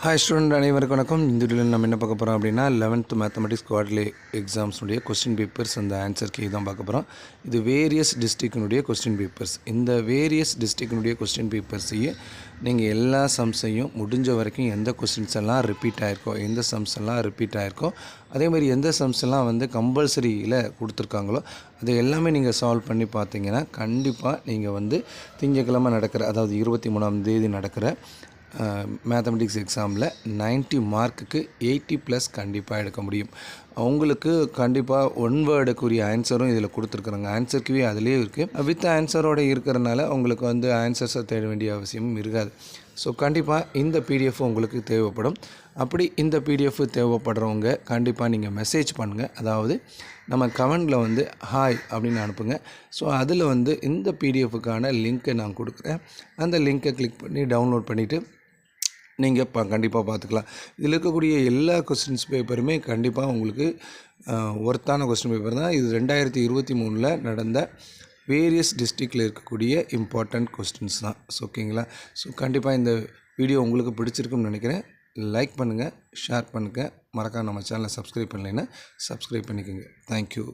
Hi student அனைவருக்கும் வணக்கம். இந்த வீடியோவில் நம்ம என்ன பார்க்க போகிறோம் அப்படின்னா 11th மேத்தமெட்டிக்ஸ் குவார்டர்லி எக்ஸாம்ஸுடைய கொஸ்டின் பேப்பர்ஸ் அந்த ஆன்சர் கீ தான் பார்க்க போகிறோம். இது வேரியஸ் டிஸ்ட்ரிக்டினுடைய கொஸ்டின் பேப்பர்ஸ். இந்த வேரியஸ் டிஸ்ட்ரிக்டினுடைய கொஸ்டின் பேப்பர்ஸையும் நீங்கள் எல்லா சம்ஸையும் முடிஞ்ச வரைக்கும் எந்த கொஸ்டின்ஸ் எல்லாம் ரிப்பீட் ஆகிருக்கோ, எந்த சம்ஸ் எல்லாம் ரிப்பீட் ஆகிருக்கோ, அதேமாதிரி எந்த சம்ஸ் எல்லாம் வந்து கம்பல்சரியில் கொடுத்துருக்காங்களோ அதை எல்லாமே நீங்கள் சால்வ் பண்ணி பார்த்தீங்கன்னா கண்டிப்பாக நீங்கள் வந்து திங்கக்கிழமை நடக்கிற, அதாவது 23ஆம் தேதி நடக்கிற மேத்தமெட்டிக்ஸ் எக்ஸாமில் 90 மார்க்குக்கு 80+ கண்டிப்பாக எடுக்க முடியும். அவங்களுக்கு கண்டிப்பாக ஒன் வேர்டுக்குரிய ஆன்சரும் இதில் கொடுத்துருக்குறாங்க. ஆன்சர் கீவே அதிலே இருக்குது. வித் ஆன்சரோடு இருக்கிறனால உங்களுக்கு வந்து ஆன்சர்ஸை தேட வேண்டிய அவசியமும் இருக்காது. ஸோ கண்டிப்பாக இந்த பிடிஎஃப் உங்களுக்கு தேவைப்படும். அப்படி இந்த பிடிஎஃப் தேவைப்படுறவங்க கண்டிப்பாக நீங்கள் மெசேஜ் பண்ணுங்கள். அதாவது நம்ம கமெண்டில் வந்து ஹாய் அப்படின்னு அனுப்புங்க. ஸோ அதில் வந்து இந்த பிடிஎஃபுக்கான லிங்க்கை நான் கொடுக்குறேன். அந்த லிங்க்கை கிளிக் பண்ணி டவுன்லோட் பண்ணிவிட்டு நீங்கள் கண்டிப்பாக பார்த்துக்கலாம். இதில் இருக்கக்கூடிய எல்லா கொஸ்டின்ஸ் பேப்பருமே கண்டிப்பாக உங்களுக்கு ஒர்த்தான கொஸ்டின் பேப்பர் தான். இது 2023 நடந்த வேரியஸ் டிஸ்ட்ரிக்டில் இருக்கக்கூடிய இம்பார்ட்டண்ட் கொஸ்டின்ஸ் தான். ஸோ ஓகேங்களா. ஸோ கண்டிப்பாக இந்த வீடியோ உங்களுக்கு பிடிச்சிருக்குன்னு நினைக்கிறேன். லைக் பண்ணுங்கள், ஷேர் பண்ணுங்கள், மறக்காம நம்ம சேனலை சப்ஸ்கிரைப் பண்ணலைன்னா சப்ஸ்கிரைப் பண்ணிக்கோங்க. தேங்க்யூ.